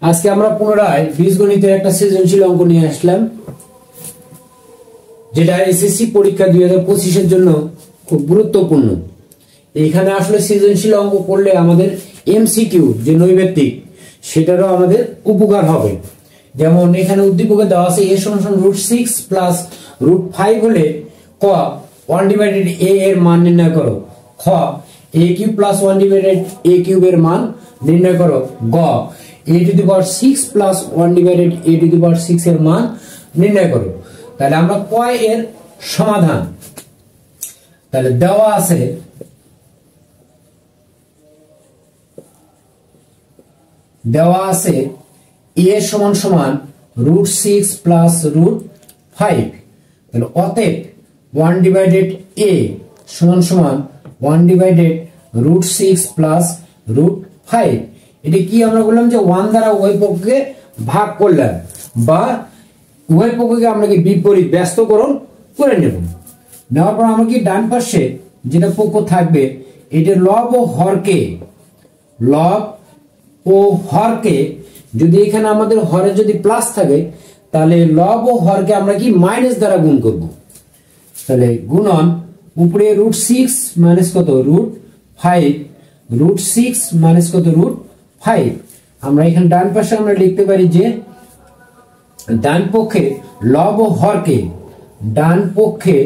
আজকে আমরা পুনরায় বীজগণিতের একটা সৃজনশীল অঙ্ক নিয়ে আসলাম, যেটা এসএসসি পরীক্ষা 2025 এর জন্য খুব গুরুত্বপূর্ণ। এখানে আসলে সৃজনশীল অঙ্ক করলে আমাদের এমসিকিউ যে নৈবেত্তিক সেটারও আমাদের উপকার হবে। যেমন এখানে উদ্দীপকে দেওয়া আছে a = √6 প্লাস √5 হলে ক 1/a এর মান নির্ণয় করো, খ a³ প্লাস 1/a³ এর মান নির্ণয় করো, গ a⁶ প্লাস 1/a⁶ এর মান নির্ণয় করো। তাহলে আমরা ক এর সমাধান তাহলে দেওয়া আছে a √6 প্লাস √5, তাহলে অতএব 1/a = 1/√6 প্লাস √5। এটা কি আমরা বললাম যে 1 দ্বারা উভয় পক্ষকে ভাগ করলাম, বা উভয় পক্ষকে আমরা কি বিপরীত ব্যস্তকরণ করে নেব। নেওয়ার পর আমরা কি ডান পাশে যেটা পক্ষ থাকবে এটা লব ও হরকে যদি এখানে আমাদের হরে যদি প্লাস থাকে তাহলে লব ও হরকে আমরা কি মাইনাস দ্বারা গুণ করব। তাহলে গুণন উপরে √6 মাইনাস কত √5, √6 মাইনাস কত √5। আমরা এখানে ডান পাশে আমরা লিখতে পারি যে ডান পক্ষে লব ও হরকে ডান পক্ষে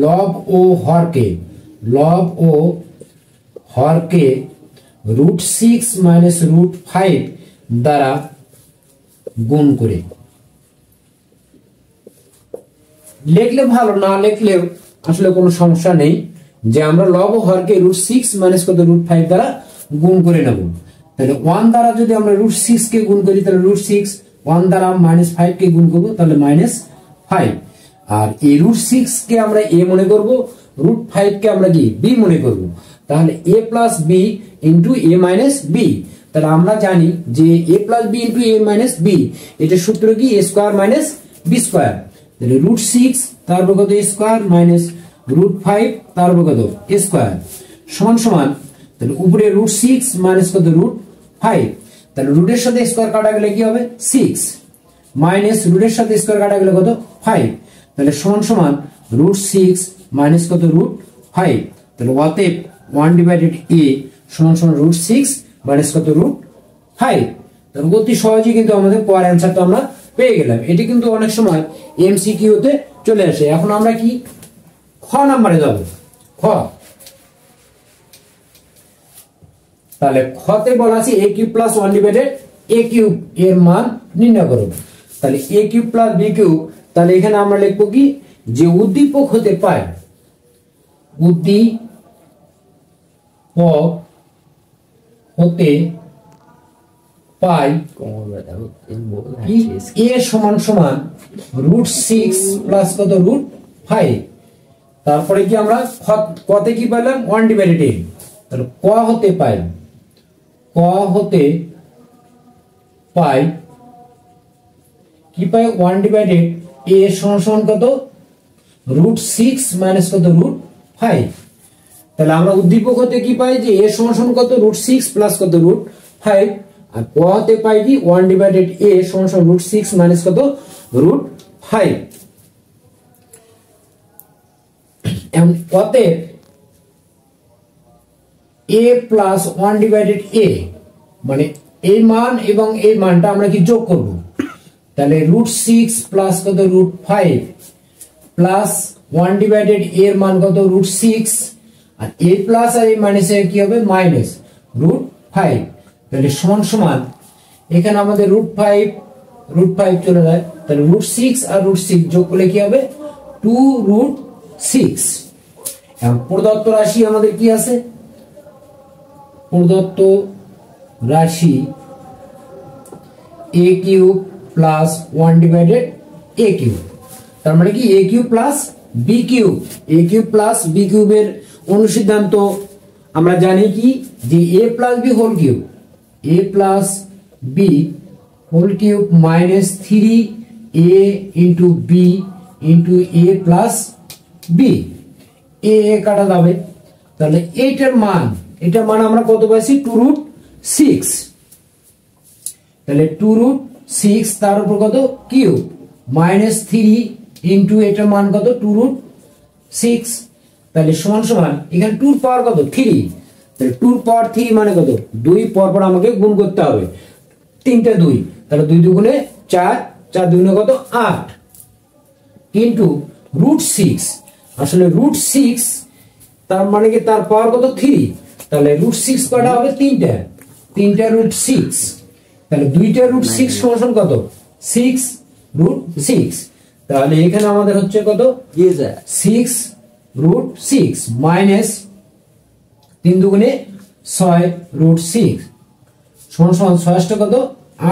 লব ও হরকে √6 মাইনাস √5 দ্বারা গুণ করে লিখলে ভালো, না লিখলেও আসলে কোনো সমস্যা নেই। যে আমরা লব ও হরকে √6 মাইনাস কত √5 দ্বারা গুণ করে নেব। তাহলে 1 দ্বারা যদি আমরা √6 কে গুণ করি তাহলে √6, 1 দ্বারা -5 কে গুণ করব তাহলে -5। আর এই √6 কে আমরা a মনে করব, √5 কে আমরা কি b মনে করব। তাহলে a plus b into a minus b। তাহলে আমরা জানি যে a plus b into a minus b এটা সূত্র কি a square minus b square. তাহলে √6 তার উপর কত a স্কয়ার মাইনাস √5 তার উপর কত a স্কয়ার সমান তাহলে উপরে √6 মাইনাস কত √5। তাহলে রুটের সাথে স্কয়ার কাটা গেলে কি হবে 6 মাইনাস রুটের সাথে স্কয়ার কাটা গেলে কত 5। তাহলে সমান √6 মাইনাস কত √5। তাহলে অতএব 1/a = √6 মাইনাস কত √5। তাহলে অতি সহজেই কিন্তু আমাদের পয়ের অ্যানসারটা আমরা পেয়ে গেলাম। এটি কিন্তু অনেক সময় এমসিকিউ তে চলে আসে। এখন আমরা কি খ নম্বরে যাব। খ তাহলে খতে বলা আছে a³ প্লাস 1/a³ এর মান নির্ণয় করো। তাহলে a³ প্লাস b³ তাহলে এখানে আমরা লিখব কি যে উদ্দীপক হতে পায় a = √6 প্লাস কত √5। তারপরে কি আমরা কতে কি পেলাম 1/a। তাহলে ক হতে পায় কি পাই 1/a = কত √6 মাইনাস কত √5। তাহলে আমরা উদ্দীপক হতে কি পাই যে a = কত √6 প্লাস কত √5, আর ক হতে পাই কি 1/a = √6 মাইনাস কত √5। এখন অতএব a প্লাস 1/a মানে এই মান এবং এই মানটা আমরা কি যোগ করব। তাহলে √6 প্লাস কত √5 প্লাস 1/a এর মান কত √6, আর a প্লাস আর a মাইনাস এর কি হবে মাইনাস √5। তাহলে সমান এখানে আমাদের √5 চলে যায়। তাহলে √6 আর √6 যোগ করলে কি হবে 2√6। এখন প্রদত্ত রাশি আমাদের কি আছে, প্রদত্ত রাশি a³ প্লাস 1/a³। তার মানে কি a³ plus b³ plus b³ এর অনুসিদ্ধান্ত আমরা জানি কি যে a plus b whole cube minus 3a into b into a plus b। এ কাটা যাবে। তাহলে এটার মান আমরা কত পাইছি 2√6 6, তাহলে 2√6 তার উপর কত কিউব -3 ইন্টু এটার মান কত 2√6, তাহলে সমান সমান এখানে 2 এর পাওয়ার কত 3, তাহলে 2 এর পাওয়ার 3 মানে কত 2 পর পর আমাকে গুণ করতে হবে, 3টা 2, তাহলে 2 দুগুণে 4, 4 দুগুণে কত 8 কিন্তু √6, আসলে √6 তার মানে কি তার পাওয়ার কত 3, তাহলে √6 কটা হবে 3টা √6, তাহলে 2টা √6 সমান কত 6√6, তাহলে এখানে আমাদের হচ্ছে কত 6√6 মাইনাস 3 দুগুণে 6√6 সমান সমান 6 কত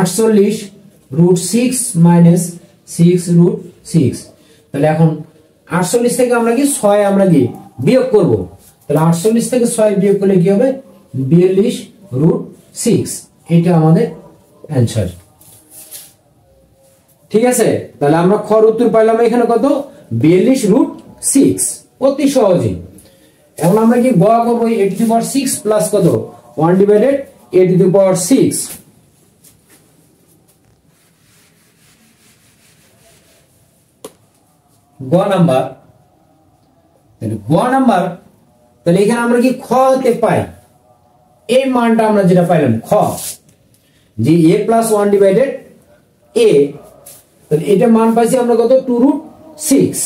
48√6 মাইনাস 6√6, তাহলে এখন 48 থেকে আমরা কি 6 আমরা কি বিয়োগ করব, তাহলে 48 থেকে 6 বিয়োগ করলে কি হবে 42√6, এটা আমাদের অ্যানসার। ঠিক আছে, তাহলে আমরা খর উত্তর পাইলাম এখানে কত 42√6, অতি সহজে। এখন আমরা কি গ করব a⁶ প্লাস কত 1/a⁶, গ নাম্বার, তাহলে গ নাম্বার, তাহলে এখানে আমরা কি খ হতে পাই এই মানটা আমরা যেটা পাইলাম খ যে a + 1/a, তাহলে এটা মান পাইছি আমরা কত 2√6,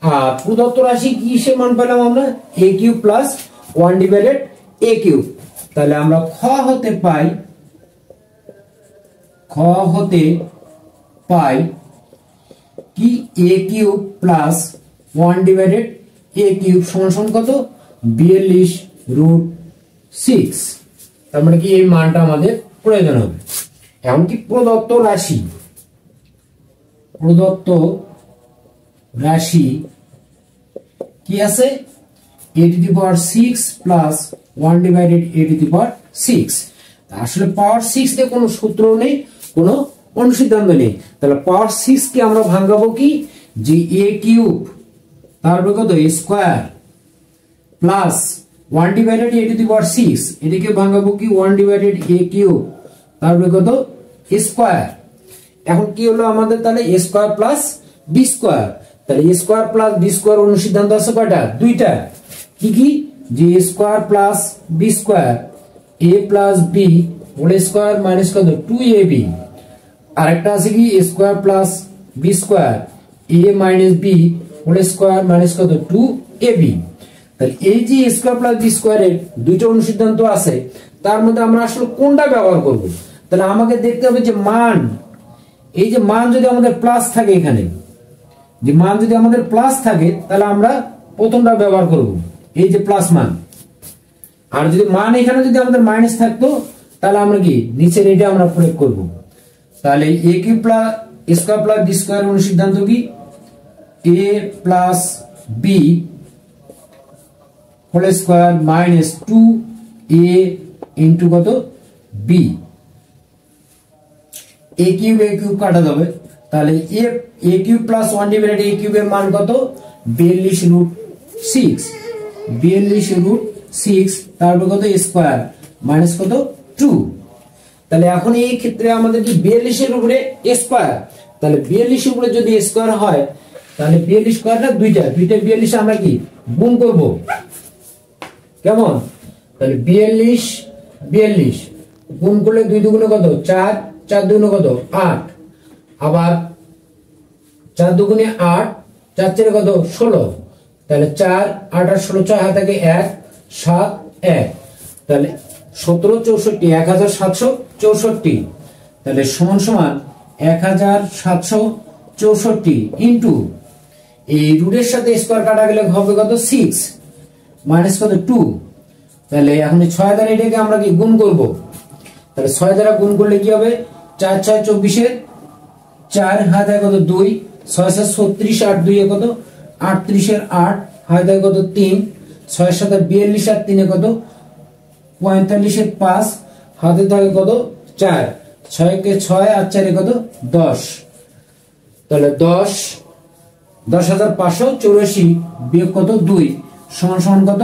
আর প্রদত্ত রাশি কি সে মান পেলাম আমরা a³ + 1/a³, তাহলে আমরা খ হতে পাই কি a³ + 1/a³ সমান কত 42√6, তার মানে কি এই মানটা আমাদের প্রয়োজন হবে। এমনকি প্রদত্ত রাশি কি আছে a⁶ প্লাস 1/a⁶, আসলে পাওয়ার 6 এ কোনো সূত্র নেই, কোনো অনুসিদ্ধান্ত নেই, তাহলে পাওয়ার 6 কে আমরা ভাঙাবো কি যে a³ তারপর কত স্কয়ার প্লাস 1/a⁶, এটাকে ভাঙাবো কি 1/a³ তারপর কত স্কয়ার। এখন কি হলো আমাদের, তাহলে a² + b², তাহলে a² + b² অনুসিদ্ধান্ত আছে কয়টা, দুইটা, কি কি যে a² + b², a + b whole square minus কত 2ab, আরেকটা আছে কি a² + b², a - b whole square minus কত 2ab, তাহলে এই যে a² + b² এর দুইটা অনুসিদ্ধান্ত আছে, তার মধ্যে আমরা আসলে কোনটা ব্যবহার করব, তাহলে আমাকে দেখতে হবে যে মান, এই যে মান যদি আমাদের প্লাস থাকে, এখানে যে মান যদি আমাদের প্লাস থাকে তাহলে আমরা প্রথমটা ব্যবহার করব, এই যে প্লাস মান, আর যদি মান এখানে যদি আমাদের মাইনাস থাকতো তাহলে আমরা কি নিচের এটা আমরা প্রয়োগ করব, তাহলে a³ + a² + b² অনুসিদ্ধান্ত কি a + b whole square minus 2a into কত b, a³ কাটা যাবে, তাহলে a³ + 1/a³ এর মান কত 42√6, তারপর কত স্কয়ার মাইনাস কত 2, তাহলে এখন এই ক্ষেত্রে আমাদের কি 42 এর উপরে স্কয়ার, তাহলে 42 এর উপরে যদি স্কয়ার হয় তাহলে 42 স্কয়ারটা দুইটা 42 আমরা কি গুণ করব, কেমন, তাহলে 42 গুণ করলে 2 দুগুণে কত 4, 4 দুগুণে কত 8, আবার 4 দুগুণে 8, 4 চারে কত 16, তাহলে 4 8 আর 16 6 হাতে 1 7 1, তাহলে 17 64 1764, তাহলে সমান সমান 1764 ইনটু এই রুটের সাথে স্কয়ার কাটা গেলে হবে কত 6 মাইনাস কত 2, তাহলে এখন 6 দ্বারা এটাকে আমরা কি গুণ করব, তাহলে 6 দ্বারা গুণ করলে কি হবে 4 6 24 এর 4 হাতে কত 2, 6 7 36, 8 2 এ কত 38 এর 8 হাতে কত 3, 6 7 42 আর 3 এ কত 45 এর 5 হাতে থাকে কত 4, 6 কে 6 আর 4 এ কত 10, তাহলে 10,584 বিয়োগ কত 2 সমান সমান কত,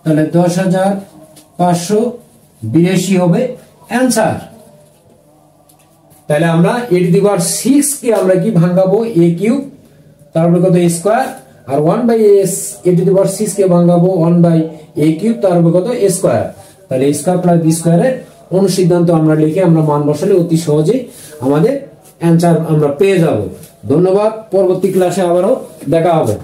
তাহলে 10,582 হবে অ্যান্সার। তাহলে আমরা a টু দি পাওয়ার 6 কে আমরা কি ভাঙাবো a কিউব, তারপরে কত a স্কয়ার, আর 1 by a to the power 6 কে ভাঙাবো 1 বাই a কিউব, তারপরে কত a স্কয়ার। তাহলে a স্কয়ার প্লাস b স্কয়ারের অনুসিদ্ধান্ত আমরা লিখে আমরা মান বসালে অতি সহজে আমাদের অ্যান্সার আমরা পেয়ে যাব। ধন্যবাদ, পরবর্তী ক্লাসে আবারও দেখা হবে।